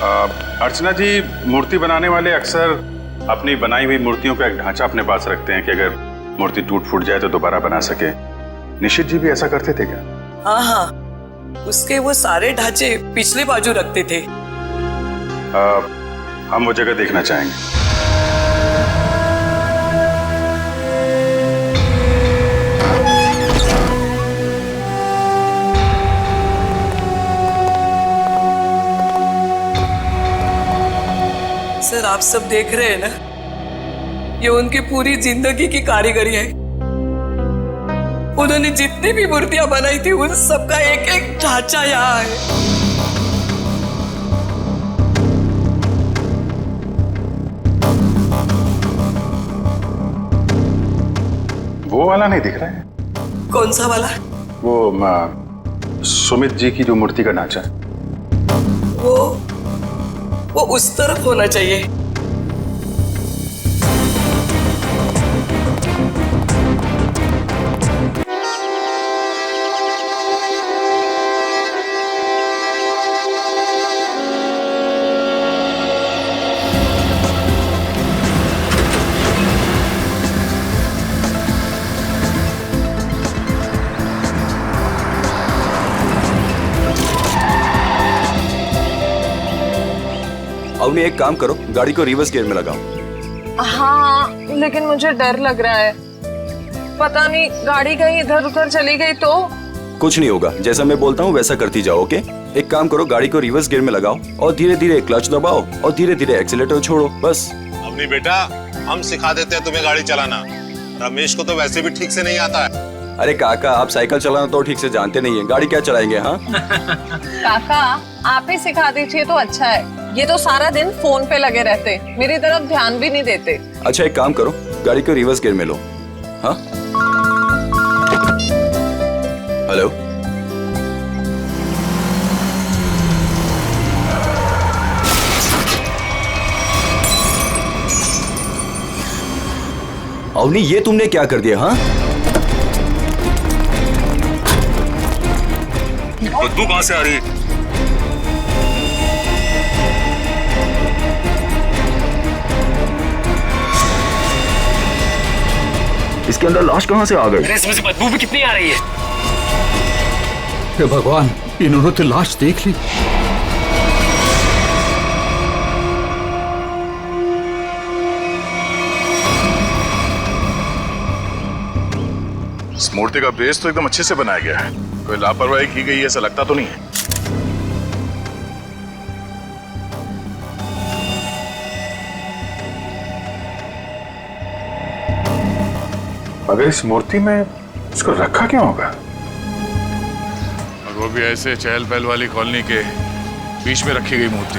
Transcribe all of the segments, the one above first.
अर्चना जी, मूर्ति बनाने वाले अक्सर अपनी बनाई हुई मूर्तियों का एक ढांचा अपने पास रखते हैं कि अगर मूर्ति टूट फूट जाए तो दोबारा बना सके। निशित जी भी ऐसा करते थे क्या? हाँ हाँ, उसके वो सारे ढांचे पिछले बाजू रखते थे। हम वो जगह देखना चाहेंगे। सर, आप सब देख रहे हैं ना, ये उनकी पूरी जिंदगी की कारीगरी है। उन्होंने जितनी भी मूर्तियां बनाई थी उन सबका एक एक ढांचा यहाँ है। वो वाला नहीं दिख रहा है? कौन सा वाला? वो सुमित जी की जो मूर्ति का ढांचा है, वो उस तरफ होना चाहिए। अवनी, एक काम करो, गाड़ी को रिवर्स गियर में लगाओ। हाँ, लेकिन मुझे डर लग रहा है। पता नहीं गाड़ी कहीं इधर उधर चली गई तो? कुछ नहीं होगा, जैसा मैं बोलता हूँ वैसा करती जाओ। ओके, एक काम करो, गाड़ी को रिवर्स गियर में लगाओ और धीरे धीरे क्लच दबाओ और धीरे धीरे एक्सीलेटर छोड़ो, बस। अवनी बेटा, हम सिखा देते हैं तुम्हें गाड़ी चलाना। रमेश को तो वैसे भी ठीक से नहीं आता है। अरे काका, आप साइकिल चलाना तो ठीक से जानते नहीं है, गाड़ी क्या चलाएंगे? हाँ काका, आप ही सिखा दीजिए तो अच्छा है। ये तो सारा दिन फोन पे लगे रहते, मेरी तरफ ध्यान भी नहीं देते। अच्छा, एक काम करो, गाड़ी को रिवर्स गियर में लो। हाँ, हेलो, अवनी, ये तुमने क्या कर दिया? हाँ, बदबू कहां से आ रही है? इसके अंदर लाश कहां से आ गई? इसमें से बदबू भी कितनी आ रही है? हे भगवान, इन्होंने तो लाश देख ली। इस मूर्ति का बेस तो एकदम अच्छे से बनाया गया है, कोई लापरवाही की गई ऐसा लगता तो नहीं है। अगर इस मूर्ति में इसको रखा क्यों होगा? और वो भी ऐसे चहल पहल वाली कॉलोनी के बीच में रखी गई मूर्ति,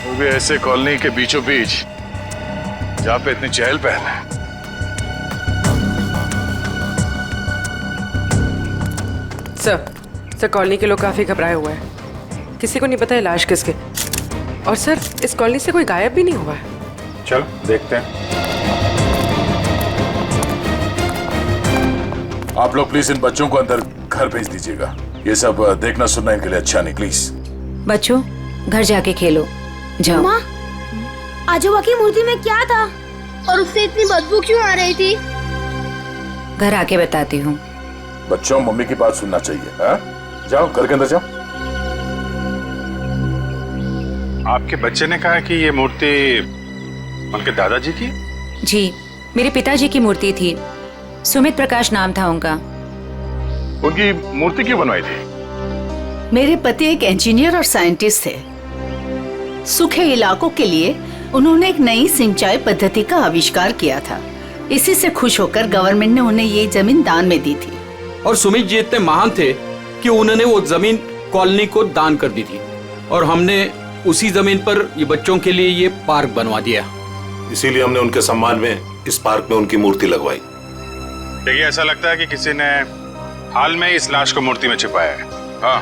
वो भी ऐसे कॉलोनी के बीचों बीच जहां पे इतनी चहल पहल है। सर, कॉलोनी के लोग काफी घबराए हुए हैं। किसी को नहीं पता है लाश किसके। और सर, इस कॉलोनी से कोई गायब भी नहीं हुआ है। चलो देखते हैं। आप लोग प्लीज इन बच्चों को अंदर घर भेज दीजिएगा। ये सब देखना सुनना इनके लिए अच्छा नहीं, प्लीज। बच्चों, घर जाके खेलो, जाओ। माँ, आजोबा की मूर्ति में क्या था और उससे इतनी बदबू क्यों आ रही थी? घर आके बताती हूँ। बच्चों, मम्मी की बात सुनना चाहिए। हाँ, जाओ घर के अंदर जाओ। आपके बच्चे ने कहा कि ये मूर्ति उनके दादाजी की? जी, मेरे पिताजी की मूर्ति थी। सुमित प्रकाश नाम था उनका। उनकी मूर्ति क्यों बनवाई थी? मेरे पति एक इंजीनियर और साइंटिस्ट थे। सूखे इलाकों के लिए उन्होंने एक नई सिंचाई पद्धति का आविष्कार किया था। इसी से खुश होकर गवर्नमेंट ने उन्हें ये जमीन दान में दी थी। और सुमित जी इतने महान थे कि उन्होंने वो जमीन कॉलोनी को दान कर दी थी और हमने उसी जमीन पर ये बच्चों के लिए ये पार्क बनवा दिया। इसीलिए हमने उनके सम्मान में इस पार्क में उनकी मूर्ति लगवाई। देखिए, ऐसा लगता है कि किसी ने हाल में इस लाश को मूर्ति में छिपाया है। हाँ,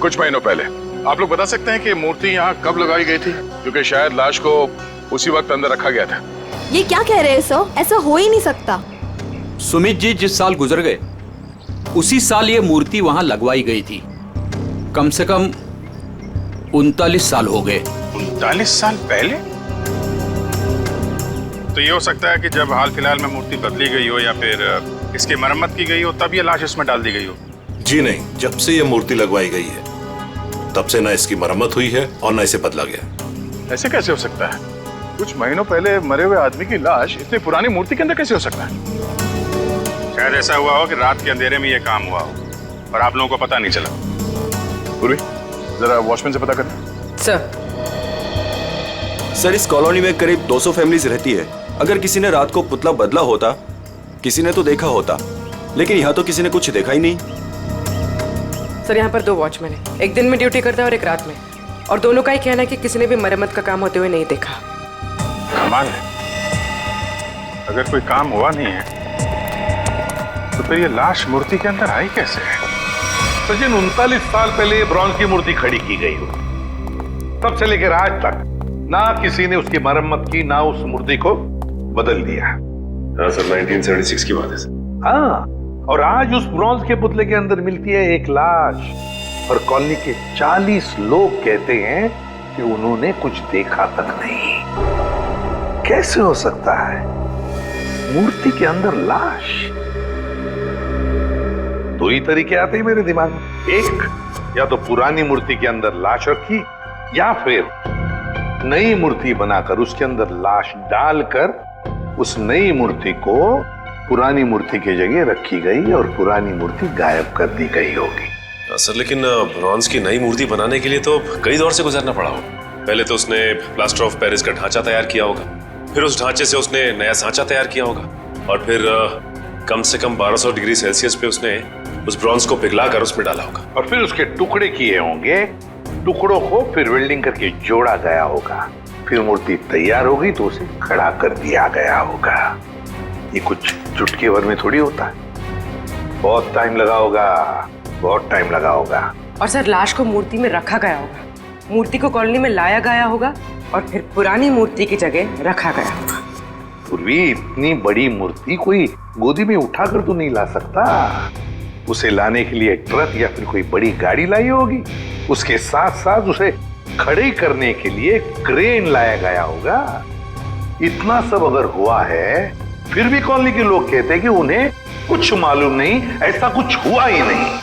कुछ महीनों पहले। आप लोग बता सकते हैं कि मूर्ति यहाँ कब लगाई गई थी? क्योंकि शायद लाश को उसी वक्त अंदर रखा गया था। ये क्या कह रहे हैं सर? ऐसा हो ही नहीं सकता। सुमित जी जिस साल गुजर गए उसी साल ये मूर्ति वहाँ लगवाई गई थी। कम से कम 39 साल हो गए। 39 साल पहले? तो ये हो सकता है कि जब हाल फिलहाल में मूर्ति बदली गई हो या फिर इसकी मरम्मत की गई हो तब ये लाश इसमें डाल दी गई हो। जी नहीं, जब से ये मूर्ति लगवाई गई है तब से ना इसकी मरम्मत हुई है और ना इसे बदला गया। ऐसे कैसे हो सकता है? कुछ महीनों पहले मरे हुए आदमी की लाश इतनी पुरानी मूर्ति के अंदर कैसे हो सकता है? शायद ऐसा हुआ हो कि रात के अंधेरे में ये काम हुआ हो और आप लोगों को पता नहीं चला। पूर्वी, जरा वॉचमैन से पता करना। सर इस कॉलोनी में करीब 200 फैमिलीज रहती है। अगर किसी ने रात को पुतला बदला होता, किसी ने तो देखा होता, लेकिन यहाँ तो किसी ने कुछ देखा ही नहीं। सर यहाँ पर 2 वॉचमैन है, एक दिन में ड्यूटी करता है और एक रात में, और दोनों का ही कहना है कि किसी ने भी मरम्मत का काम होते हुए नहीं देखा। कमाल है, अगर कोई काम हुआ नहीं है तो फिर ये लाश मूर्ति के अंदर आई कैसे? सचिन, 39 साल पहले ब्रॉन्ज की मूर्ति खड़ी की गई हो, तब से लेकर आज तक ना किसी ने उसकी मरम्मत की, ना उस मूर्ति को बदल दिया। हाँ सर, 1976 की बात है सर। हाँ, और आज उस ब्रॉन्ज के पुतले के अंदर मिलती है एक लाश, और कॉलोनी के 40 लोग कहते हैं कि उन्होंने कुछ देखा तक नहीं। कैसे हो सकता है मूर्ति के अंदर लाश? 2 ही तरीके आते हैं मेरे दिमाग में। एक, या तो पुरानी मूर्ति के अंदर लाश रखी, या फिर नई मूर्ति बनाकर उसके अंदर लाश डालकर उस नई मूर्ति को पुरानी मूर्ति की जगह रखी गई और पुरानी मूर्ति गायब कर दी गई होगी। सर, लेकिन ब्रॉन्ज की नई मूर्ति बनाने के लिए तो कई दौर से गुजरना पड़ा हो। पहले तो उसने प्लास्टर ऑफ पेरिस का ढांचा तैयार किया होगा, फिर उस ढांचे से उसने नया सांचा तैयार किया होगा, और फिर कम से कम 1200 डिग्री सेल्सियस पे उसने उस ब्रॉन्ज को पिघला कर उसमें डाला होगा, और फिर उसके टुकड़े किए होंगे। टुकड़ों को फिर वेल्डिंग करके जोड़ा गया होगा, फिर मूर्ति तैयार होगी तो उसे खड़ा कर दिया गया होगा। ये कुछ चुटकी भर में थोड़ी होता है, बहुत टाइम लगा होगा, बहुत टाइम लगा होगा। और सर लाश को मूर्ति में रखा गया होगा, मूर्ति को कॉलोनी में लाया गया होगा, और फिर पुरानी मूर्ति की जगह रखा गया होगा। पूर्वी, इतनी बड़ी मूर्ति कोई गोदी में उठाकर तो नहीं ला सकता। उसे लाने के लिए ट्रक या फिर कोई बड़ी गाड़ी लाई होगी, उसके साथ साथ उसे खड़े करने के लिए क्रेन लाया गया होगा। इतना सब अगर हुआ है, फिर भी कॉलोनी के लोग कहते हैं कि उन्हें कुछ मालूम नहीं, ऐसा कुछ हुआ ही नहीं।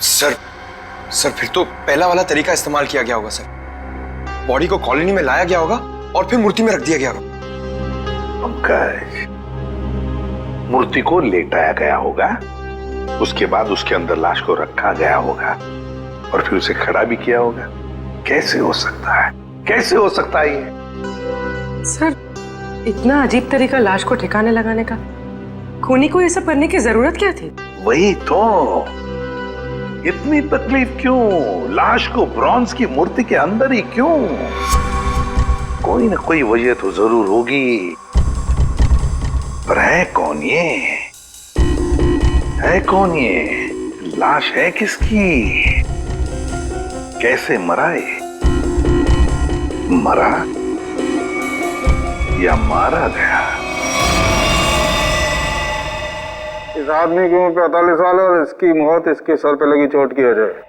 सर फिर तो पहला वाला तरीका इस्तेमाल किया गया होगा सर। बॉडी को कॉलोनी में लाया गया होगा और फिर मूर्ति में रख दिया गया होगा। पंकज, मूर्ति को लेटाया गया होगा, उसके बाद उसके अंदर लाश को रखा गया होगा, और फिर उसे खड़ा भी किया होगा। कैसे हो सकता है? कैसे हो सकता है ये? सर इतना अजीब तरीका लाश को ठिकाने लगाने का, खूनी को ये सब करने की जरूरत क्या थी? वही तो, इतनी तकलीफ क्यों? लाश को ब्रॉन्ज की मूर्ति के अंदर ही क्यों? कोई ना कोई वजह तो जरूर होगी, पर है कौन ये? है कौन ये? लाश है किसकी? कैसे मरा ये? मरा या मारा गया? इस आदमी की उम्र 45 साल है और इसकी मौत इसके सर पे लगी चोट की वजह है।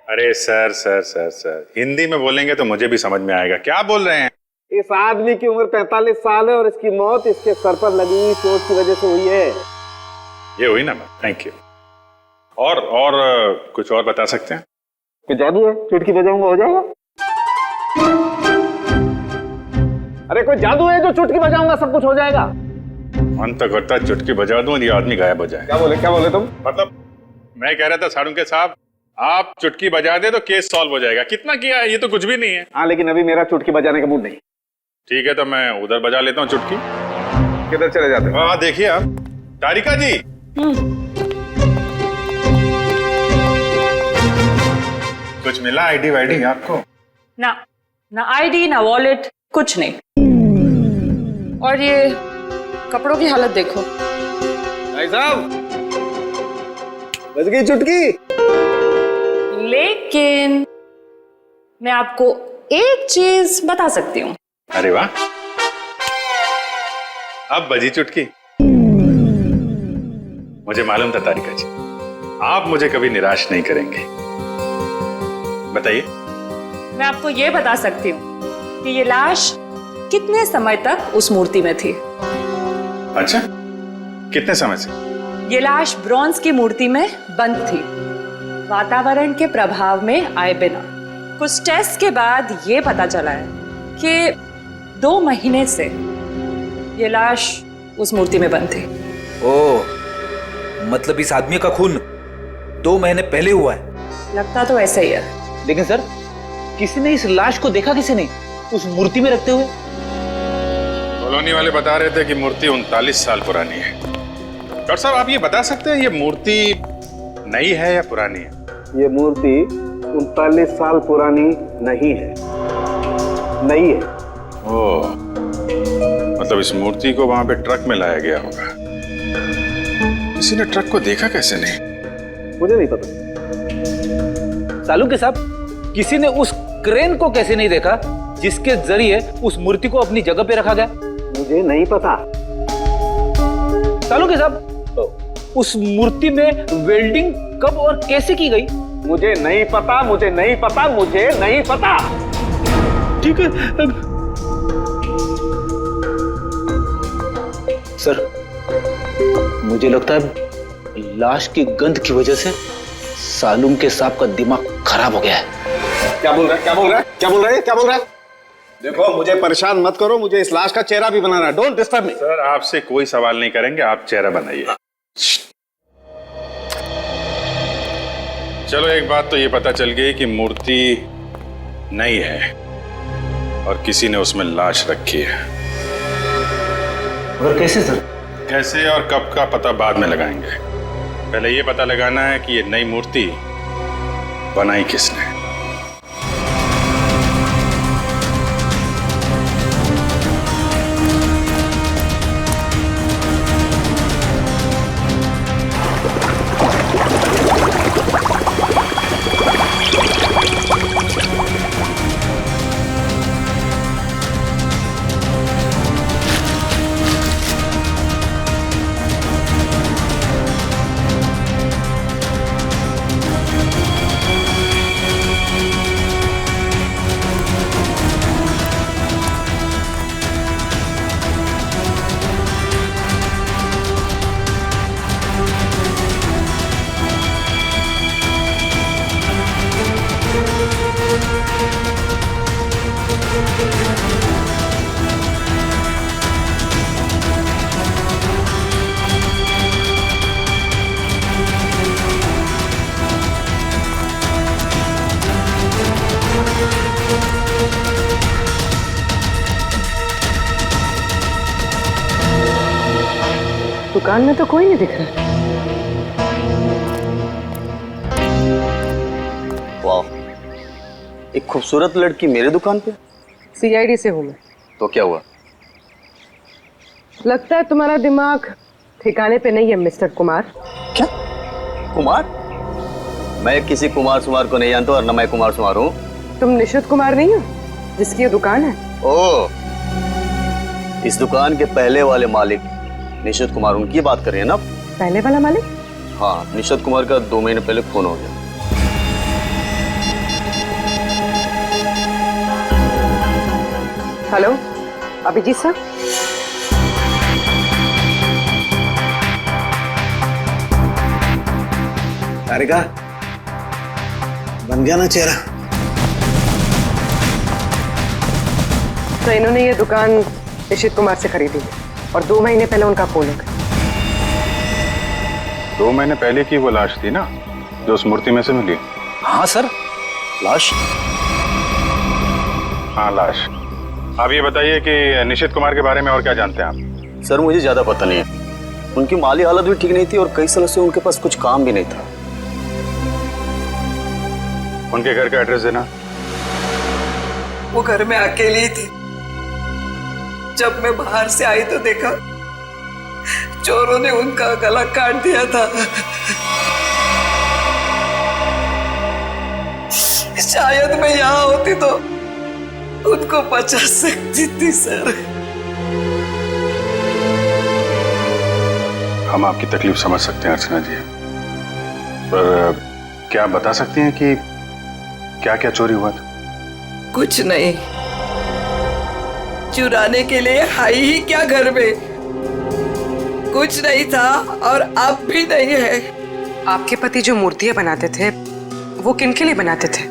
अरे sir sir sir sir, Hindi में बोलेंगे तो मुझे भी समझ में आएगा। क्या बोल रहे हैं? इस आदमी की उम्र 45 साल है और इसकी मौत इसके सर पर लगी चोट की वजह से हुई है। ये हुई ना? Thank you. और कुछ और बता सकते हैं? कोई जादू है? चुटकी बजाऊंगा हो जाएगा? अरे कोई जादू है जो चुटकी बजाऊंगा सब कुछ हो जाएगा? मन तो करता है चुटकी बजा दूं और ये आदमी गायब हो जाए। क्या बोले तुम? मतलब मैं कह रहा था साड़ुंके साहब, आप चुटकी बजा दे तो केस सॉल्व हो जाएगा। कितना किया है, ये तो कुछ भी नहीं है। हाँ, लेकिन अभी मेरा चुटकी बजाने का मूड नहीं। ठीक है, तो मैं उधर बजा लेता हूँ चुटकी। किधर चले जाते हो? हाँ देखिए आप, तारिका जी। कुछ मिला आईडी वाईडी आपको? ना आईडी ना वॉलेट, कुछ नहीं। और ये कपड़ों की हालत देखो। भाई साहब, बज गई चुटकी। लेकिन मैं आपको एक चीज बता सकती हूँ। अरे वाह, अब बजी चुटकी। मुझे मालूम था तारिका जी, आप मुझे कभी निराश नहीं करेंगे। बताइए। मैं आपको ये बता सकती हूँ कि ये लाश कितने समय तक उस मूर्ति में थी। अच्छा, कितने समय से? ये लाश ब्रॉन्ज की मूर्ति में बंद थी, वातावरण के प्रभाव में आए बिना। कुछ टेस्ट के बाद ये पता चला है कि 2 महीने से ये लाश उस मूर्ति में बंद थी। ओह, मतलब इस आदमी का खून 2 महीने पहले हुआ है। लगता तो ऐसा ही है। लेकिन सर, किसी ने इस लाश को देखा किसी ने उस मूर्ति में रखते हुए? कॉलोनी वाले बता रहे थे कि मूर्ति 39 साल पुरानी है। डॉक्टर साहब, आप ये बता सकते हैं ये मूर्ति नई है या पुरानी है? ये मूर्ति 39 साल पुरानी नहीं है, नई है। ओह, मतलब इस मूर्ति को वहां पे ट्रक में लाया गया होगा। किसी ने ट्रक को देखा कैसे नहीं? मुझे नहीं पता। सालू के साहब, किसी ने उस क्रेन को कैसे नहीं देखा जिसके जरिए उस मूर्ति को अपनी जगह पे रखा गया? मुझे नहीं पता। सालू के साहब, उस मूर्ति में वेल्डिंग कब और कैसे की गई? मुझे नहीं पता, मुझे नहीं पता, मुझे नहीं पता। ठीक है सर, मुझे लगता है लाश की गंध की वजह से सालूम के साहब का दिमाग खराब हो गया है। क्या बोल रहा है? क्या बोल रहा है? क्या बोल रहा है? क्या बोल रहा है? देखो, मुझे परेशान मत करो, मुझे इस लाश का चेहरा भी बनाना है। Don't disturb me. सर, आपसे कोई सवाल नहीं करेंगे, आप चेहरा बनाइए। चलो, एक बात तो ये पता चल गई कि मूर्ति नई है और किसी ने उसमें लाश रखी है। और कैसे सर? कैसे और कब का पता बाद में लगाएंगे। पहले ये पता लगाना है कि ये नई मूर्ति बनाई किसने। दुकान में तो कोई नहीं दिख रहा। वाह, एक खूबसूरत लड़की मेरे दुकान पे। सीआईडी से हूँ मैं। तो क्या हुआ? लगता है तुम्हारा दिमाग ठिकाने पे नहीं है मिस्टर कुमार। क्या? कुमार? मैं किसी कुमार सुमार को नहीं जानता और न मैं कुमार सुमार हूँ। तुम निशित कुमार नहीं हो जिसकी ये दुकान है? ओह, इस दुकान के पहले वाले मालिक निशित कुमार, उनकी बात कर रहे हैं ना? पहले वाला मालिक? हाँ, निशित कुमार का 2 महीने पहले खून हो गया। हेलो, अभिजीत साहब। तारिका, बन गया ना चेहरा? तो इन्होंने ये दुकान निशित कुमार से खरीदी और 2 महीने पहले उनका खून हो गया। 2 महीने पहले की वो लाश थी ना जो उस मूर्ति में से मिली? हाँ सर, लाश। हाँ, लाश। आप ये बताइए कि निशित कुमार के बारे में और क्या जानते हैं आप? सर, मुझे ज्यादा पता नहीं है। उनकी माली हालत भी ठीक नहीं थी और कई सालों से उनके पास कुछ काम भी नहीं था। उनके घर का एड्रेस देना। वो घर में अकेली ही थी। जब मैं बाहर से आई तो देखा चोरों ने उनका गला काट दिया था। शायद मैं यहाँ होती तो उनको बचा सकती थी सर। हम आपकी तकलीफ समझ सकते हैं अर्चना जी, पर क्या आप बता सकती हैं कि क्या क्या चोरी हुआ था? कुछ नहीं, चुराने के लिए आई ही क्या घर में? कुछ नहीं था और अब भी नहीं है। आपके पति जो मूर्तियां बनाते थे वो किन के लिए बनाते थे?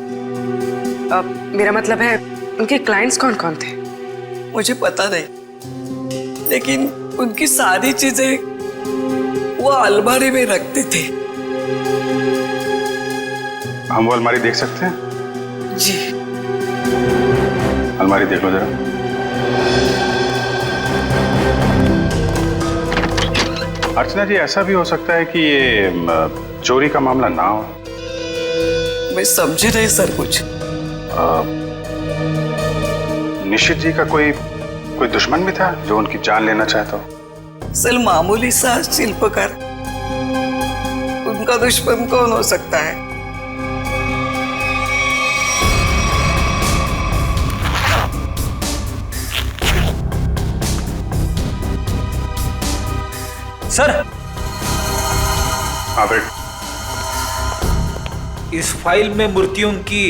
मेरा मतलब है उनके क्लाइंट्स कौन कौन थे? मुझे पता नहीं, लेकिन उनकी सारी चीजें वो अलमारी में रखते थे। हम वो अलमारी देख सकते हैं? जी। अलमारी देख लो जरा। अर्चना जी, ऐसा भी हो सकता है कि ये चोरी का मामला ना हो। मैं समझी नहीं सर कुछ। निशित जी का कोई दुश्मन भी था जो उनकी जान लेना चाहता हो? सर मामूली सा शिल्पकार, उनका दुश्मन कौन हो सकता है? सर, हाँ बेट। इस फाइल में मूर्तियों की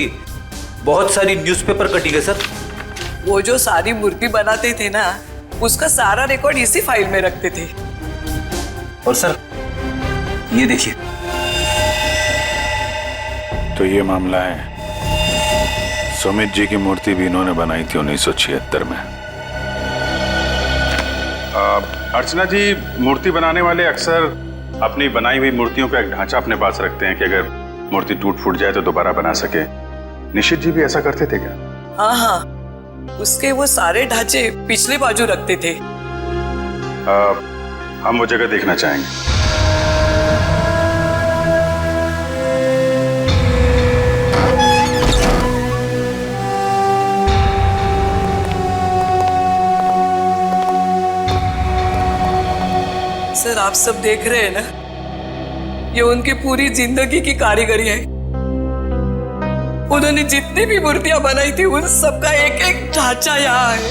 बहुत सारी न्यूज़पेपर कटिंग है सर। वो जो सारी मूर्ति बनाते थे ना, उसका सारा रिकॉर्ड इसी फाइल में रखते थे। और सर ये देखिए। तो ये मामला है, सुमित जी की मूर्ति भी इन्होंने बनाई थी 1976 में। अर्चना जी, मूर्ति बनाने वाले अक्सर अपनी बनाई हुई मूर्तियों का एक ढांचा अपने पास रखते हैं कि अगर मूर्ति टूट फूट जाए तो दोबारा बना सके। निशित जी भी ऐसा करते थे क्या? हाँ हाँ, उसके वो सारे ढांचे पिछले बाजू रखते थे। हम वो जगह देखना चाहेंगे। सर आप सब देख रहे हैं ना, ये उनकी पूरी जिंदगी की कारीगरी है। उन्होंने जितनी भी मूर्तियां बनाई थी उन सबका एक एक ढांचा यहाँ है।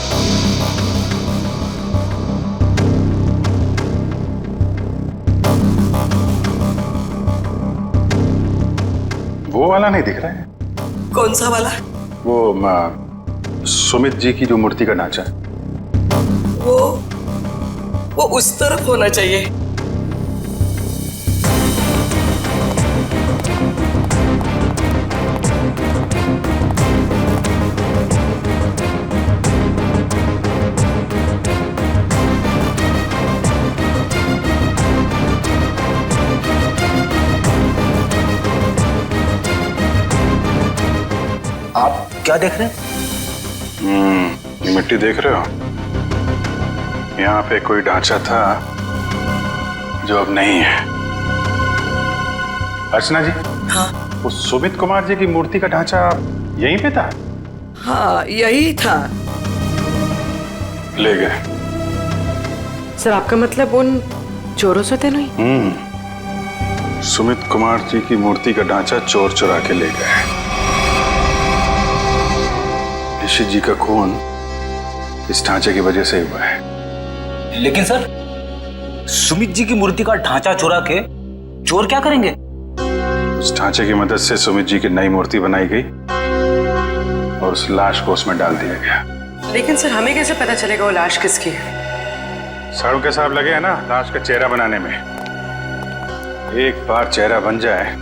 वो वाला नहीं दिख रहा है? कौन सा वाला? वो सुमित जी की जो मूर्ति का ढांचा है। वो उस तरफ होना चाहिए। आप क्या देख रहे हैं? ये मिट्टी देख रहे हो? यहाँ पे कोई ढांचा था जो अब नहीं है। अर्चना जी, हाँ, वो सुमित कुमार जी की मूर्ति का ढांचा यहीं पे था? हाँ यही था। ले गए। सर आपका मतलब उन चोरों से थे नहीं? सुमित कुमार जी की मूर्ति का ढांचा चोर चुरा के ले गए। निशित जी का खून इस ढांचे की वजह से हुआ है। लेकिन सर, सुमित जी की मूर्ति का ढांचा चुरा के चोर क्या करेंगे? उस ढांचे की मदद से सुमित जी की नई मूर्ति बनाई गई और उस लाश को उसमें डाल दिया गया। लेकिन सर हमें कैसे पता चलेगा वो लाश किसकी है? साड़ू के साहब लगे हैं ना लाश का चेहरा बनाने में। एक बार चेहरा बन जाए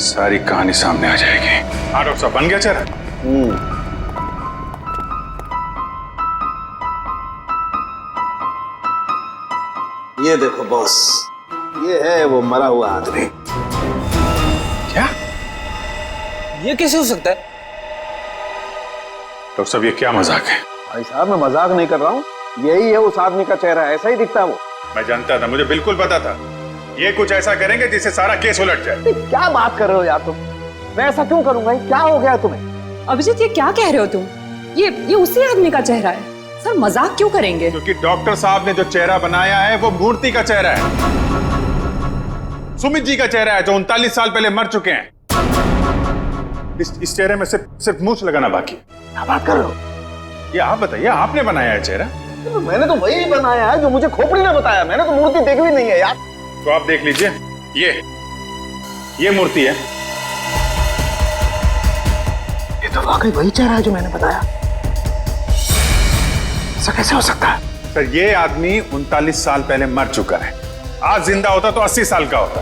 सारी कहानी सामने आ जाएगी। हाँ डॉक्टर साहब, बन गया चेहरा? ये देखो बॉस, ये है वो मरा हुआ आदमी। क्या? ये कैसे हो सकता है? डॉक्टर साहब, ये क्या मजाक है? भाई साहब, मैं मजाक नहीं कर रहा हूँ, यही है उस आदमी का चेहरा, ऐसा ही दिखता है वो। मैं जानता था, मुझे बिल्कुल पता था ये कुछ ऐसा करेंगे जिससे सारा केस उलट जाए। क्या बात कर रहे हो यार तुम? मैं ऐसा क्यों करूंगा? क्या हो गया तुम्हें? अभिजीत, ये क्या कह रहे हो तुम? ये उसी आदमी का चेहरा है। सर मजाक क्यों करेंगे? क्योंकि डॉक्टर साहब ने जो चेहरा बनाया है वो मूर्ति का चेहरा है। सुमित जी का चेहरा है जो 39 साल पहले मर चुके हैं। इस चेहरे में सिर्फ मूंछ लगाना बाकी। क्या बात कर रहे हो? ये आप बताइए, आपने बनाया है चेहरा? तो मैंने तो वही बनाया है जो मुझे खोपड़ी ने बताया। मैंने तो मूर्ति देखी भी नहीं है यार। तो आप देख लीजिए, ये मूर्ति है। तो वाकई वही चेहरा है जो मैंने बताया। ऐसा कैसे हो सकता है? सर ये आदमी 39 साल पहले मर चुका है। आज जिंदा होता तो 80 साल का होता।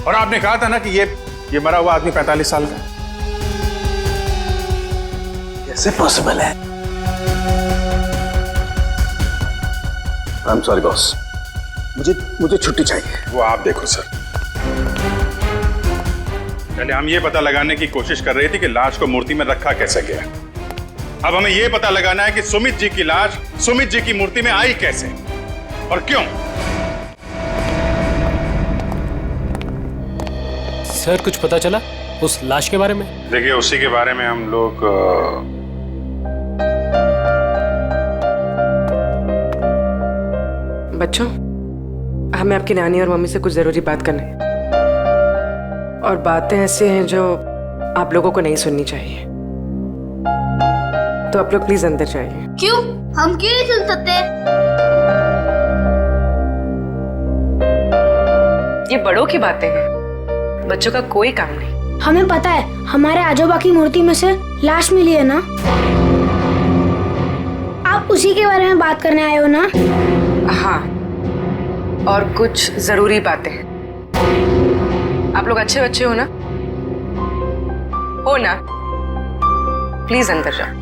और आपने कहा था ना कि ये मरा हुआ आदमी 45 साल का। कैसे पॉसिबल है? आई एम सॉरी बॉस, मुझे छुट्टी चाहिए। वो आप देखो सर। पहले हम ये पता लगाने की कोशिश कर रहे थे कि लाश को मूर्ति में रखा कैसे गया। अब हमें ये पता लगाना है कि सुमित जी की लाश सुमित जी की मूर्ति में आई कैसे और क्यों। सर कुछ पता चला उस लाश के बारे में? देखिए उसी के बारे में हम लोग बच्चों, हमें आपकी नानी और मम्मी से कुछ जरूरी बात करनी है। और बातें ऐसी हैं जो आप लोगों को नहीं सुननी चाहिए। तो आप लोग प्लीज अंदर जाइए। क्यों? हम क्यों नहीं सुन सकते? ये बड़ों की बातें हैं, बच्चों का कोई काम नहीं। हमें पता है, हमारे आजोबा की मूर्ति में से लाश मिली है ना। आप उसी के बारे में बात करने आए हो ना? हाँ, और कुछ जरूरी बातें हैं। आप लोग अच्छे बच्चे हो ना? हो ना? प्लीज अंदर जाओ।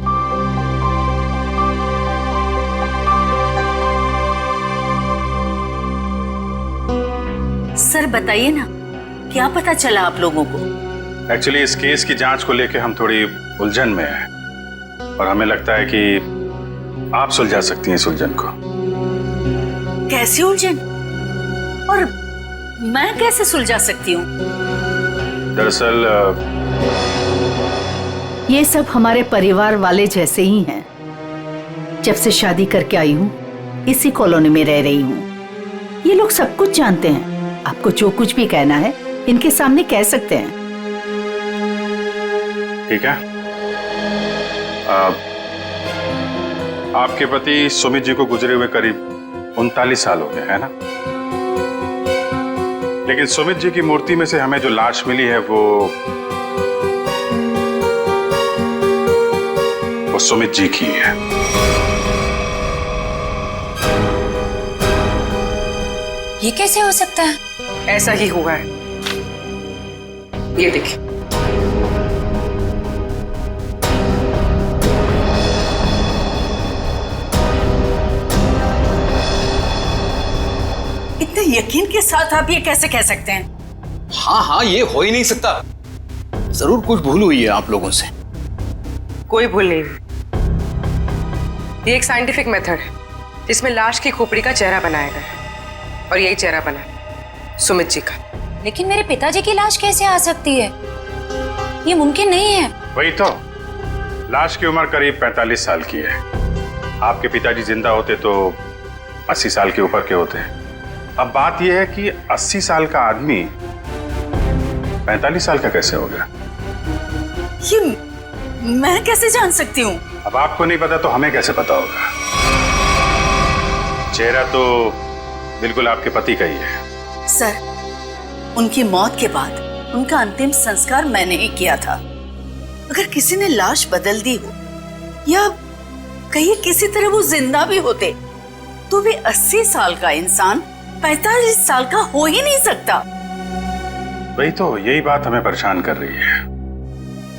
सर बताइए ना, क्या पता चला आप लोगों को? एक्चुअली इस केस की जांच को लेकर हम थोड़ी उलझन में हैं और हमें लगता है कि आप सुलझा सकती हैं इस उलझन को। कैसी उलझन? और मैं कैसे सुलझा सकती हूँ? दरअसल ये सब हमारे परिवार वाले जैसे ही हैं। जब से शादी करके आई हूँ इसी कॉलोनी में रह रही हूँ। ये लोग सब कुछ जानते हैं। आपको जो कुछ भी कहना है इनके सामने कह सकते हैं। ठीक है। आपके पति सुमित जी को गुजरे हुए करीब 39 साल हो गए है ना। लेकिन सुमित जी की मूर्ति में से हमें जो लाश मिली है वो सुमित जी की है। ये कैसे हो सकता है? ऐसा ही हुआ है। ये देखिए। इतने यकीन के साथ आप ये कैसे कह सकते हैं? हाँ, ये हो ही नहीं सकता। जरूर कुछ भूल हुई है आप लोगों से। कोई भूल नहीं हुई। ये एक साइंटिफिक मेथड है जिसमें लाश की खोपड़ी का चेहरा बनाया गया है और यही चेहरा बना है सुमित जी का। लेकिन मेरे पिताजी की लाश कैसे आ सकती है? ये मुमकिन नहीं है। वही तो, लाश की उम्र करीब 45 साल की है। आपके पिताजी जिंदा होते तो 80 साल के ऊपर के होते हैं। अब बात यह है कि 80 साल का आदमी 45 साल का कैसे हो गया? ये मैं कैसे जान सकती हूँ? अब आपको नहीं पता तो हमें कैसे पता होगा? चेहरा तो बिल्कुल आपके पति का ही है। सर, उनकी मौत के बाद उनका अंतिम संस्कार मैंने ही किया था। अगर किसी ने लाश बदल दी हो या कहीं किसी तरह वो जिंदा भी होते तो भी 80 साल का इंसान 45 साल का हो ही नहीं सकता। वही तो, यही बात हमें परेशान कर रही है।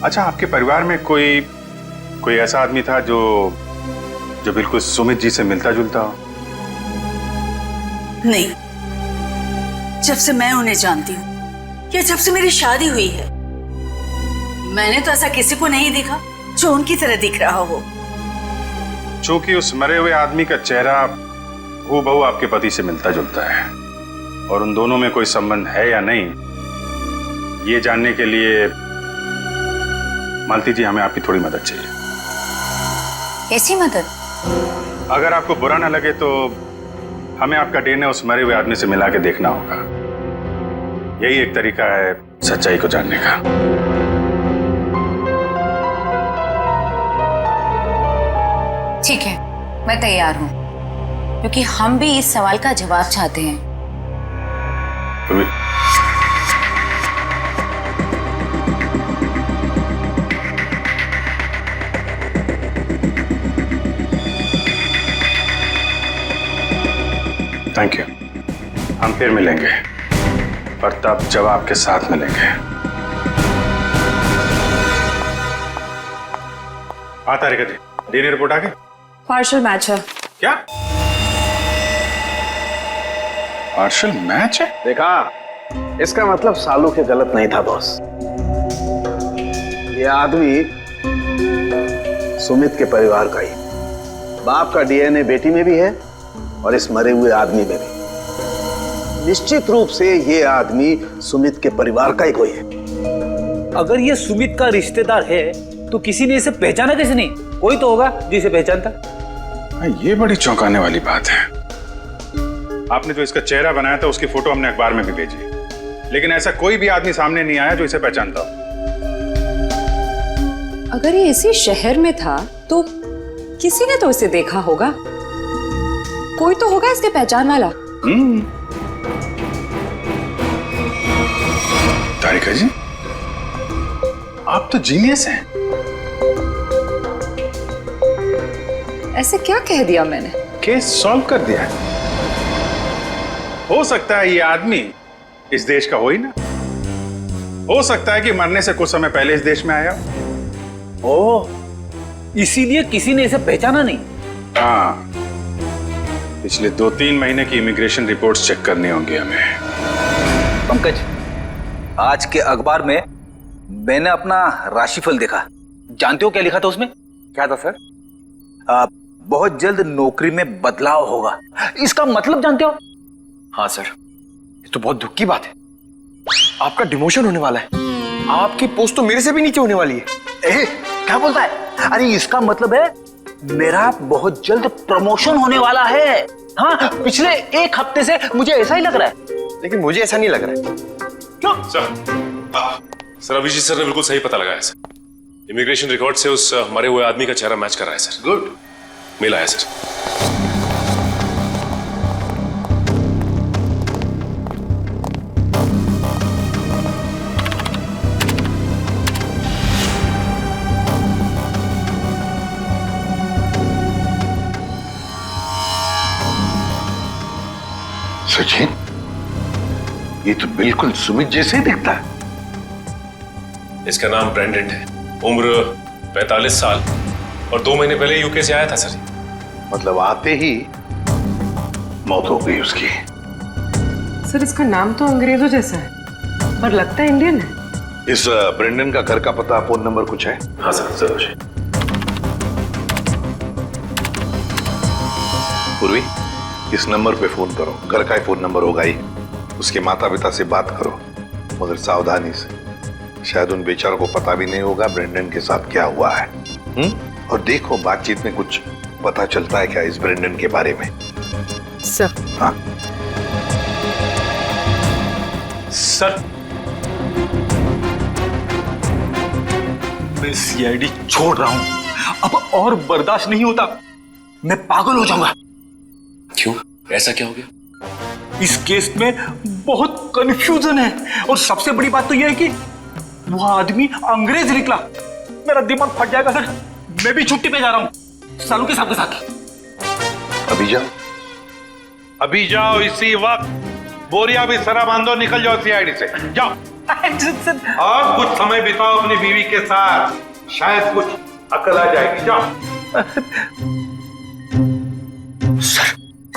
अच्छा, आपके परिवार में कोई ऐसा आदमी था जो बिल्कुल सुमित जी से मिलता जुलता हो? नहीं, जब से मैं उन्हें जानती हूँ या जब से मेरी शादी हुई है मैंने तो ऐसा किसी को नहीं देखा जो उनकी तरह दिख रहा हो। चूंकि उस मरे हुए आदमी का चेहरा हूबहू आपके पति से मिलता जुलता है और उन दोनों में कोई संबंध है या नहीं, ये जानने के लिए मालती जी हमें आपकी थोड़ी मदद चाहिए। कैसी मदद? अगर आपको बुरा ना लगे तो हमें आपका डीएनए उस मरे हुए आदमी से मिला के देखना होगा। यही एक तरीका है सच्चाई को जानने का। ठीक है, मैं तैयार हूँ, क्योंकि हम भी इस सवाल का जवाब चाहते हैं। Thank you. हम फिर मिलेंगे, और तब जब आपके साथ मिलेंगे। तारिका जी, डीएनए रिपोर्ट आ गई? पार्शियल मैच है। क्या पार्शियल मैच है? देखा, इसका मतलब सालू के गलत नहीं था बॉस। ये आदमी सुमित के परिवार का ही। बाप का डीएनए बेटी में भी है और इस मरे हुए आदमी में भी। निश्चित रूप से ये आदमी सुमित के परिवार का ही कोई है। अगर ये सुमित का रिश्तेदार है तो किसी ने इसे पहचाना कैसे नहीं? कोई तो होगा जिसे पहचानता। ये बड़ी चौंकाने वाली बात है। आपने जो इसका चेहरा बनाया था उसकी फोटो हमने अखबार में भी भेजी, लेकिन ऐसा कोई भी आदमी सामने नहीं आया जो इसे पहचानता हो। अगर ये इसी शहर में था तो किसी ने तो इसे देखा होगा। कोई तो होगा इसके पहचान वाला। तारिका जी, आप तो जीनियस हैं। ऐसे क्या कह दिया मैंने? केस सॉल्व कर दिया। हो सकता है ये आदमी इस देश का हो ही ना। हो सकता है कि मरने से कुछ समय पहले इस देश में आया। ओह, इसीलिए किसी ने इसे पहचाना नहीं। हाँ, पिछले 2-3 महीने की इमिग्रेशन रिपोर्ट्स चेक करनी होंगी हमें। पंकज, आज के अखबार में मैंने अपना राशिफल देखा। जानते हो क्या लिखा था उसमें? क्या था सर? बहुत जल्द नौकरी में बदलाव होगा। इसका मतलब जानते हो? हाँ सर, ये तो बहुत दुख की बात है। आपका डिमोशन होने वाला है। आपकी पोस्ट तो मेरे से भी नीचे होने वाली है। क्या बोलता है? अरे इसका मतलब है मेरा बहुत जल्द प्रमोशन होने वाला है। हाँ, पिछले 1 हफ्ते से मुझे ऐसा ही लग रहा है। लेकिन मुझे ऐसा नहीं लग रहा है। क्यों? सर अभिजीत सर ने बिल्कुल सही पता लगाया सर। इमिग्रेशन रिकॉर्ड से उस मरे हुए आदमी का चेहरा मैच कर रहा है सर। गुड, मिला है सर। सचिन, ये तो बिल्कुल सुमित जैसे ही दिखता है। इसका नाम ब्रेंडन है, उम्र 45 साल और 2 महीने पहले यूके से आया था सर। मतलब आते ही मौत हो गई उसकी। सर, इसका नाम तो अंग्रेजों जैसा है पर लगता है इंडियन है। इस ब्रेंडन का घर का पता, फोन नंबर कुछ है? हाँ सर, जरूर। पूर्वी, इस नंबर पे फोन करो। घर का ही फोन नंबर होगा ही। उसके माता पिता से बात करो, मगर सावधानी से। शायद उन बेचारों को पता भी नहीं होगा ब्रेंडन के साथ क्या हुआ है। और देखो बातचीत में कुछ पता चलता है क्या इस ब्रेंडन के बारे में। सर। हाँ सर, मैं सीआईडी छोड़ रहा हूं। अब और बर्दाश्त नहीं होता। मैं पागल हो जाऊंगा। क्यों? ऐसा क्या हो गया? इस केस में बहुत कंफ्यूजन है और सबसे बड़ी बात तो यह है कि वो आदमी अंग्रेज निकला। मेरा दिमाग फट जाएगा सर। मैं भी छुट्टी पे जा रहा हूं सालू के साथ। अभी जाओ इसी वक्त। बोरिया भी सरा बांधो, निकल जाओ सीआईडी से। जाओ और कुछ समय बिताओ अपनी बीवी के साथ, शायद कुछ अकल आ जाएगी। जाओ। सर,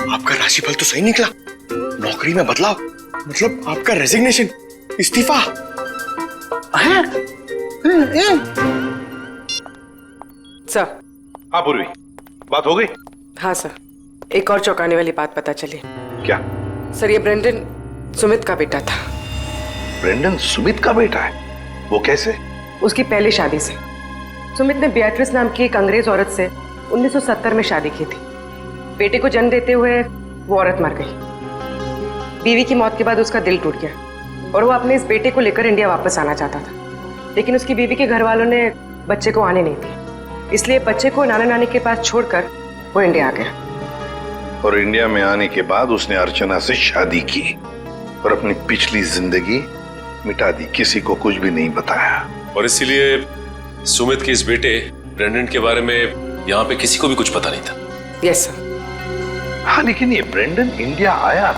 आपका राशिफल तो सही निकला। नौकरी में बदलाव मतलब आपका रेजिग्नेशन, इस्तीफा। सर। हाँ पूर्वी, बात हो गई? हाँ सर, एक और चौंकाने वाली बात पता चली। क्या? सर, ये ब्रेंडन सुमित का बेटा था। ब्रेंडन सुमित का बेटा है? वो कैसे? उसकी पहली शादी से। सुमित ने बियाट्रिस नाम की एक अंग्रेज औरत से 1970 में शादी की थी। बेटे को जन्म देते हुए वो औरत मर गई। बीवी की मौत के बाद उसका दिल टूट गया और वो अपने इस बेटे को लेकर इंडिया वापस आना चाहता था, लेकिन उसकी बीवी के घर वालों ने बच्चे को आने नहीं दिया। इसलिए बच्चे को नाना नानी के पास छोड़कर वो इंडिया आ गया। और इंडिया में आने के बाद उसने अर्चना से शादी की और अपनी पिछली जिंदगी मिटा दी। किसी को कुछ भी नहीं बताया। और इसीलिए सुमित के इस बेटे ब्रेंडन के बारे में यहाँ पे किसी को भी कुछ पता नहीं था। Yes sir. हाँ, लेकिन ये ब्रेंडन इंडिया आया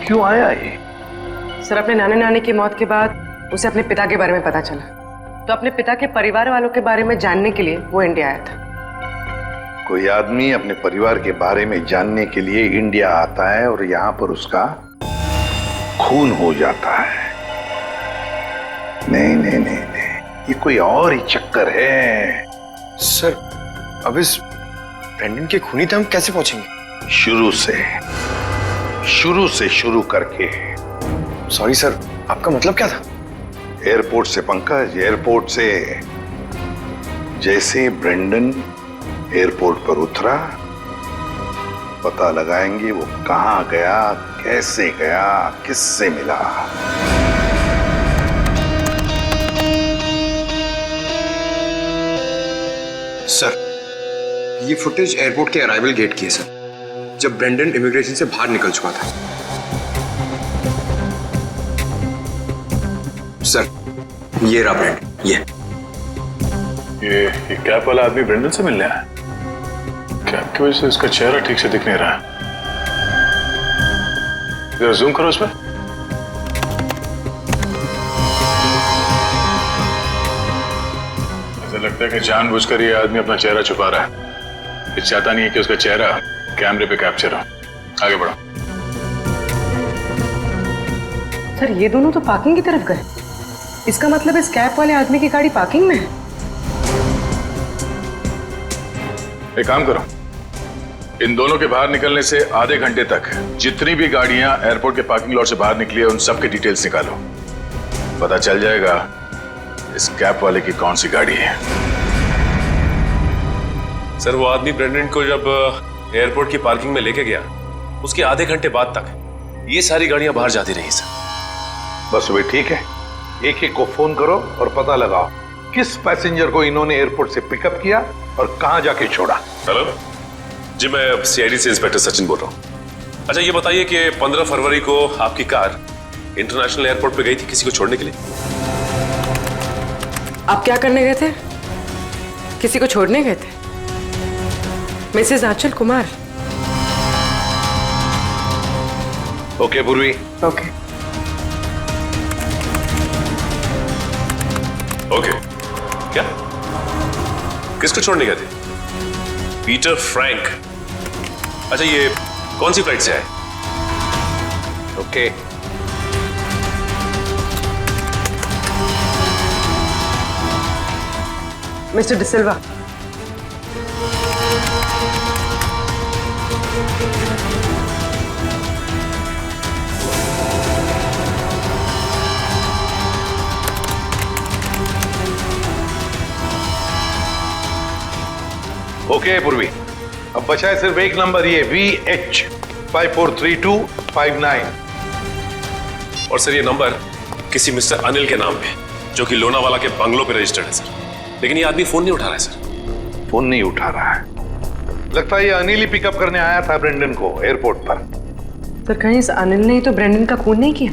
क्यों आया ये? सर, अपने नाना नानी की मौत के बाद उसे अपने पिता के बारे में पता चला, तो अपने पिता के परिवार वालों के बारे में जानने के लिए वो इंडिया आया था। कोई आदमी अपने परिवार के बारे में जानने के लिए इंडिया आता है और यहाँ पर उसका खून हो जाता है। नहीं नहीं नहीं नहीं, ये कोई और ही चक्कर है। सर, अब इस ब्रेंडन के खूनी तक हम कैसे पहुंचेंगे? शुरू से शुरू करके। सॉरी सर, आपका मतलब क्या था? एयरपोर्ट से पंकज, एयरपोर्ट से। जैसे ब्रेंडन एयरपोर्ट पर उतरा, पता लगाएंगे वो कहां गया, कैसे गया, किससे मिला। सर, ये फुटेज एयरपोर्ट के अराइवल गेट की है सर, जब ब्रेंडन इमिग्रेशन से बाहर निकल चुका था। सर, ये रहा ब्रेंडन, ये कैप वाला आदमी ब्रेंडन से मिलने आया। कैप की वजह से इसका चेहरा ठीक से दिख नहीं रहा। जरा जूम करो उस पर। ऐसा लगता है कि जानबूझकर ये आदमी अपना चेहरा छुपा रहा है। ये चाहता नहीं है कि उसका चेहरा कैमरे पे कैप्चर हो। आगे बढ़ो। सर, ये दोनों तो पार्किंग की तरफ गए। इसका मतलब इस कैप वाले आदमी की गाड़ी पार्किंग में है। एक काम करो, इन दोनों के बाहर निकलने से आधे घंटे तक जितनी भी गाड़ियां एयरपोर्ट के पार्किंग लॉट से बाहर निकली है, उन सब के डिटेल्स निकालो। पता चल जाएगा इस कैप वाले की कौन सी गाड़ी है। सर, वो आदमी ब्रेंडन को जब एयरपोर्ट की पार्किंग में लेके गया, उसके आधे घंटे बाद तक ये सारी गाड़ियां बाहर जाती रही सर। बस वे ठीक है, एक एक को फोन करो और पता लगाओ किस पैसेंजर को इन्होंने एयरपोर्ट से पिकअप किया और कहां जाके छोड़ा। हेलो जी, मैं सीआईडी से इंस्पेक्टर सचिन बोल रहा हूँ। अच्छा, ये बताइए कि 15 फरवरी को आपकी कार इंटरनेशनल एयरपोर्ट पे गई थी किसी को छोड़ने के लिए? आप क्या करने गए थे? किसी को छोड़ने गए थे? मिसेस आंचल कुमार। ओके पूर्वी। Okay okay. क्या? किसको छोड़ने गए थे? Peter Frank. अच्छा, ये कौन सी फ्लाइट से आए? ओके। मिस्टर डिसिल्वा, ओके पूर्वी, अब बचा है सिर्फ एक नंबर, ये VH 543259। और सर, ये नंबर किसी मिस्टर अनिल के नाम पे, जो कि लोनावाला के बंगलो पे रजिस्टर्ड है सर। लेकिन ये आदमी फोन नहीं उठा रहा है सर। फोन नहीं उठा रहा है? लगता है ये अनिल ही पिकअप करने आया था ब्रेंडन को एयरपोर्ट पर। सर, कहीं इस अनिल ने ही तो ब्रेंडन का खून नहीं किया?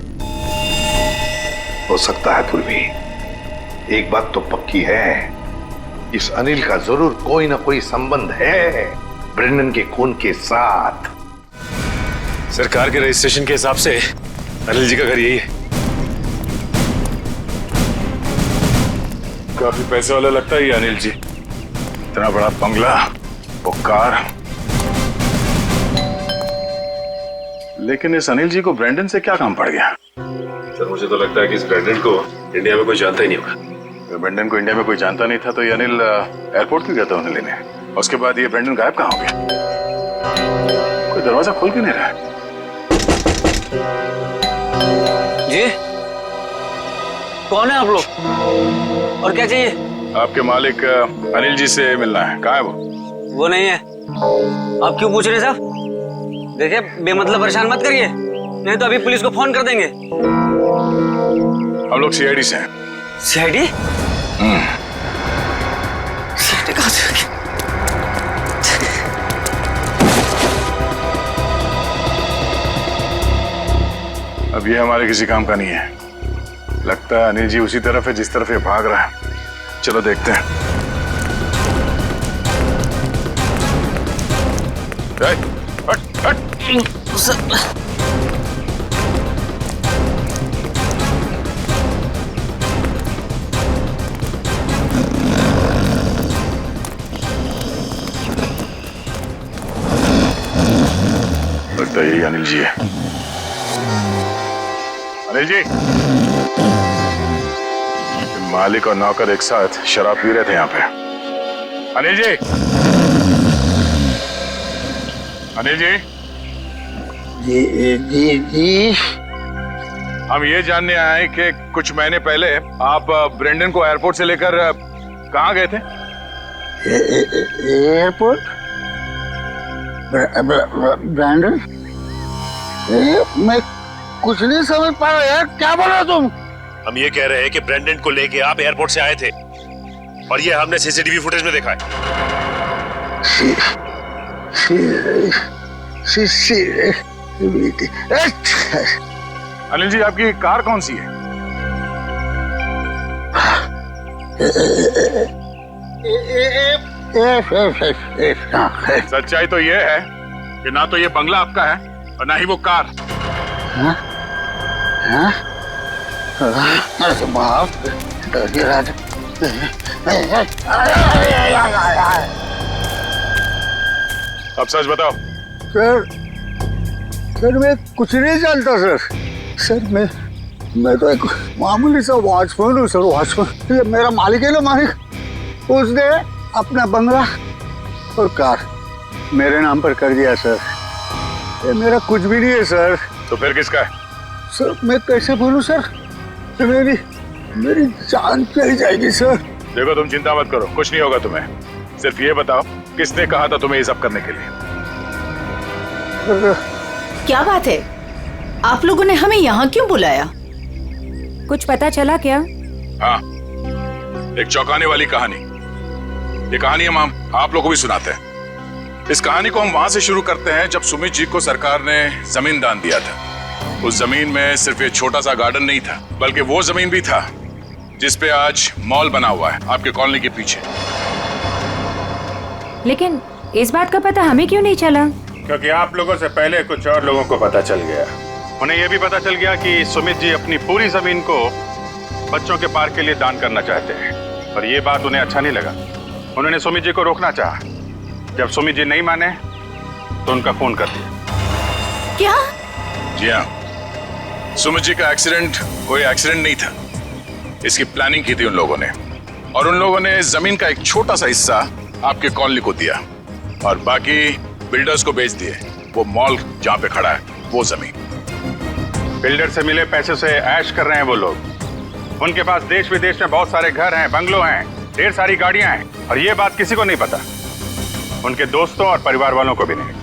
हो सकता है पूर्वी, एक बात तो पक्की है, इस अनिल का जरूर कोई ना कोई संबंध है ब्रेंडन के खून के साथ। सरकार के रजिस्ट्रेशन के हिसाब से अनिल जी का घर यही है। काफी पैसे वाला लगता है ये अनिल जी। इतना बड़ा बंगला, वो कार। लेकिन इस अनिल जी को ब्रेंडन से क्या काम पड़ गया? सर, मुझे तो लगता है कि इस ब्रेंडन को इंडिया में कोई जानता ही नहीं होगा। ब्रेंडन को इंडिया में कोई जानता नहीं था तो ये अनिल एयरपोर्ट क्यों गया था उन्हें लेने? उसके बाद ये ब्रेंडन गायब कहाँ हो गया? कोई दरवाजा खोल क्यों नहीं रहा? जी, कौन है आप लोग और क्या चाहिए? आपके मालिक अनिल जी से मिलना है। कहाँ है वो? वो नहीं है। आप क्यों पूछ रहे हैं साहब? देखिए, बेमतलब परेशान मत करिए, नहीं तो अभी पुलिस को फोन कर देंगे। हम लोग सीआईडी से हैं। सीआईडी? सीआईडी कहाँ से? अब ये हमारे किसी काम का नहीं है। लगता है अनिल जी उसी तरफ है जिस तरफ ये भाग रहा है। चलो देखते हैं। हट हट। लगता है यही अनिल जी है। अनिल जी, मालिक और नौकर एक साथ शराब पी रहे थे यहाँ पे। अनिल जी, अनिल जी, जी। हम ये जानने आए कि कुछ महीने पहले आप ब्रेंडन को एयरपोर्ट से लेकर कहाँ गए थे? एयरपोर्ट? ब्रैंडन? मैं कुछ नहीं समझ पा रहा यार, क्या बोल रहे हो तुम? हम ये कह रहे हैं कि ब्रेंडन को लेके आप एयरपोर्ट से आए थे और ये हमने सीसीटीवी फुटेज में देखा है। अनिल जी, आपकी कार कौन सी है? सच्चाई तो ये है कि ना तो ये बंगला आपका है और ना ही वो कार। हाँ? हाँ? अब सच बताओ। सर मैं कुछ नहीं जानता सर मैं तो एक मामूली सा वॉचमैन हूँ सर। वॉचमैन, ये मेरा मालिक है ना, मालिक, उसने अपना बंगला और कार मेरे नाम पर कर दिया सर। ये मेरा कुछ भी नहीं है सर। तो फिर किसका है? सर मैं कैसे बोलूं सर, मेरी जान चली जाएगी सर। देखो, तुम चिंता मत करो, कुछ नहीं होगा तुम्हें। सिर्फ ये बताओ, किसने कहा था तुम्हें ये सब करने के लिए? क्या बात है, आप लोगों ने हमें यहाँ क्यों बुलाया? कुछ पता चला क्या? हाँ, एक चौंकाने वाली कहानी। ये कहानी हम आप लोगों को भी सुनाते हैं। इस कहानी को हम वहां से शुरू करते हैं जब सुमित जी को सरकार ने जमीन दान दिया था। उस जमीन में सिर्फ एक छोटा सा गार्डन नहीं था, बल्कि वो जमीन भी था जिस पे आज मॉल बना हुआ है आपके कॉलोनी के पीछे। लेकिन इस बात का पता हमें क्यों नहीं चला? क्योंकि आप लोगों से पहले कुछ और लोगों को पता चल गया। उन्हें यह भी पता चल गया कि सुमित जी अपनी पूरी जमीन को बच्चों के पार्क के लिए दान करना चाहते हैं, और ये बात उन्हें अच्छा नहीं लगा। उन्होंने सुमित जी को रोकना चाहा। जब सुमित जी नहीं माने तो उनका फोन कर दिया। क्या? जी हाँ, सुमित जी का एक्सीडेंट कोई एक्सीडेंट नहीं था। इसकी प्लानिंग की थी उन लोगों ने, और उन लोगों ने जमीन का एक छोटा सा हिस्सा आपके कॉलोनी को दिया और बाकी बिल्डर्स को बेच दिए। वो मॉल जहाँ पे खड़ा है वो जमीन। बिल्डर से मिले पैसे से ऐश कर रहे हैं वो लोग। उनके पास देश विदेश में बहुत सारे घर हैं, बंगलो हैं, ढेर सारी गाड़ियां हैं, और ये बात किसी को नहीं पता, उनके दोस्तों और परिवार वालों को भी नहीं।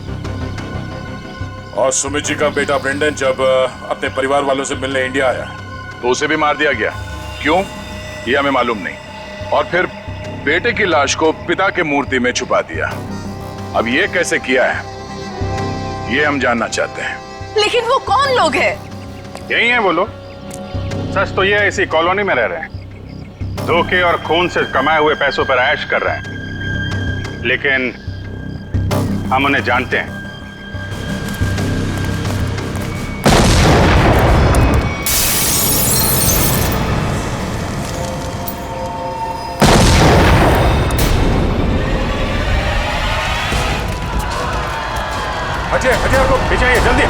और सुमित जी का बेटा ब्रेंडन जब अपने परिवार वालों से मिलने इंडिया आया तो उसे भी मार दिया गया। क्यों, ये हमें मालूम नहीं। और फिर बेटे की लाश को पिता के मूर्ति में छुपा दिया। अब ये कैसे किया है, ये हम जानना चाहते हैं। लेकिन वो कौन लोग हैं? यही हैं वो लोग। सच तो ये इसी कॉलोनी में रह रहे हैं, धोखे और खून से कमाए हुए पैसों पर ऐश कर रहे हैं, लेकिन हम उन्हें जानते हैं। अजय, अजय रुको, पीछे आइए जल्दी।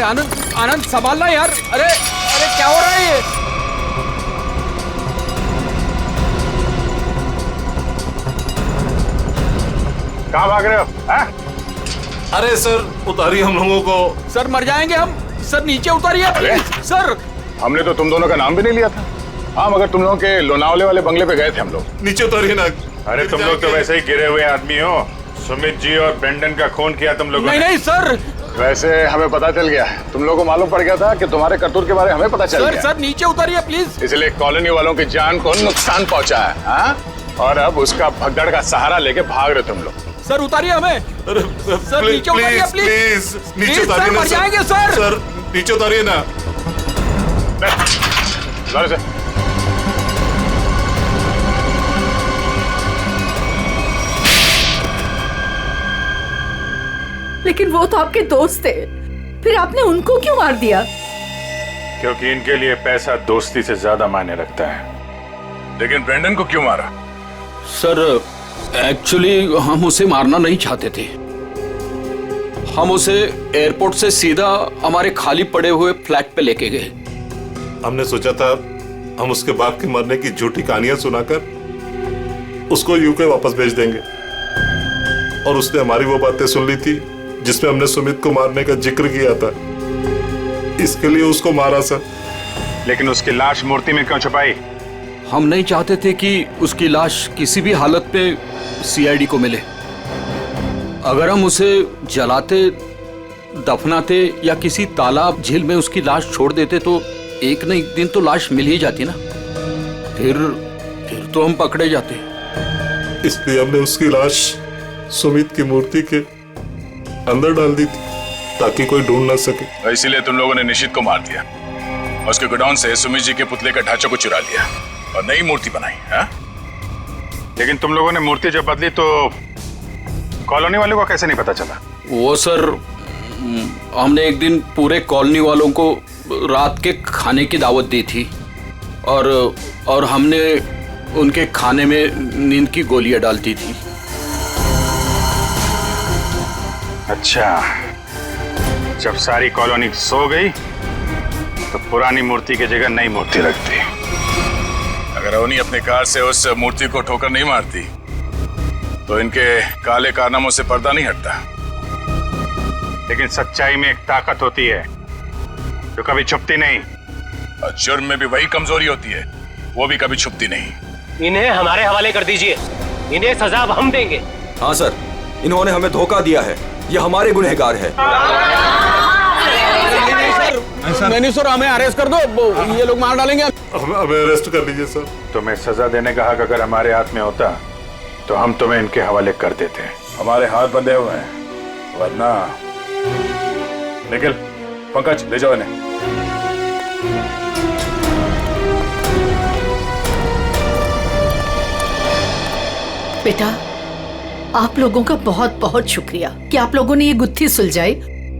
आनंद, आनंद संभालना यार। अरे अरे क्या हो रहा है ये? कहाँ भाग रहे हो? अरे सर उतारिए हम लोगों को। सर मर जाएंगे हम। सर नीचे उतारिए प्लीज। सर हमने तो तुम दोनों का नाम भी नहीं लिया था। हाँ मगर तुम लोगों के लोनावले वाले बंगले पे गए थे हम लोग। नीचे उतारिए ना। अरे तुम लोग तो वैसे ही गिरे हुए आदमी हो। सुमित जी और ब्रेंडन का खून किया तुम लोगों ने। नहीं सर। वैसे हमें पता चल गया, तुम लोगों को मालूम पड़ गया था कि तुम्हारे करतूत के बारे में हमें पता चल गया। सर नीचे उतारिए प्लीज। इसलिए कॉलोनी वालों की जान को नुकसान पहुंचा है। हाँ? और अब उसका भगदड़ का सहारा लेके भाग रहे तुम लोग। सर उतारिए हमें। सर नीचे उतारिए प्लीज। नीचे उतारिए ना मर जाएंगे सर। सर नीचे उतारिए ना। लेकिन वो तो आपके दोस्त थे, फिर आपने उनको क्यों मार दिया? क्योंकि इनके लिए पैसा दोस्ती से ज्यादा मायने रखता है। लेकिन ब्रेंडन को क्यों मारा? सर एक्चुअली हम उसे मारना नहीं चाहते थे। हम उसे एयरपोर्ट से सीधा हमारे खाली पड़े हुए फ्लैट पे लेके गए। हमने सोचा था हम उसके बाप के मरने की झूठी कहानियां सुनाकर उसको यूके वापस भेज देंगे, और उसने हमारी वो बातें सुन ली थी जिसमें हमने सुमित को मारने का जिक्र किया था। इसके लिए उसको मारा सर। लेकिन उसकी लाश मूर्ति में क्यों छुपाई? हम नहीं चाहते थे कि उसकी लाश किसी भी हालत में सीआईडी को मिले। अगर हम उसे जलाते, दफनाते या किसी तालाब झील में उसकी लाश छोड़ देते तो एक न एक दिन तो लाश मिल ही जाती ना। फिर तो हम पकड़े जाते। इसलिए हमने उसकी लाश सुमित की मूर्ति के अंदर डाल दी थी ताकि कोई ढूंढ ना सके। इसीलिए तुम लोगों ने निशित को मार दिया और उसके गोडाउन से सुमित जी के पुतले का ढांचा को चुरा लिया और नई मूर्ति बनाई। हाँ? लेकिन तुम लोगों ने मूर्ति जब बदली तो कॉलोनी वालों को कैसे नहीं पता चला? वो सर हमने एक दिन पूरे कॉलोनी वालों को रात के खाने की दावत दी थी और हमने उनके खाने में नींद की गोलियां डाल दी थी। अच्छा, जब सारी कॉलोनी सो गई तो पुरानी मूर्ति की जगह नई मूर्ति रख दी। अगर रोनी अपनी कार से उस मूर्ति को ठोकर नहीं मारती तो इनके काले कारनामों से पर्दा नहीं हटता। लेकिन सच्चाई में एक ताकत होती है जो कभी छुपती नहीं, और जुर्म में भी वही कमजोरी होती है, वो भी कभी छुपती नहीं। इन्हें हमारे हवाले कर दीजिए, इन्हें सजा अब हम देंगे। हाँ सर, इन्होंने हमें धोखा दिया है, ये हमारे गुनहगार है। नहीं सर, हमें अरेस्ट कर दो, ये लोग मार डालेंगे। हमें अरेस्ट कर लीजिए सर। तुम्हें सजा देने का हक अगर हमारे हाथ में होता तो हम तुम्हें इनके हवाले कर देते। हमारे हाथ बंधे हुए हैं, वरना निखिल, पंकज ले जाओ इन्हें। बेटा, आप लोगों का बहुत बहुत शुक्रिया कि आप लोगों ने ये गुत्थी सुलझाई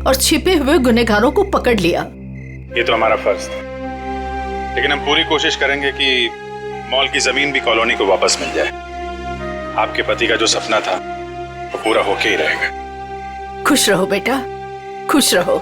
और छिपे हुए गुनहगारों को पकड़ लिया। ये तो हमारा फर्ज था, लेकिन हम पूरी कोशिश करेंगे कि मॉल की जमीन भी कॉलोनी को वापस मिल जाए। आपके पति का जो सपना था वो पूरा होके ही रहेगा। खुश रहो बेटा, खुश रहो।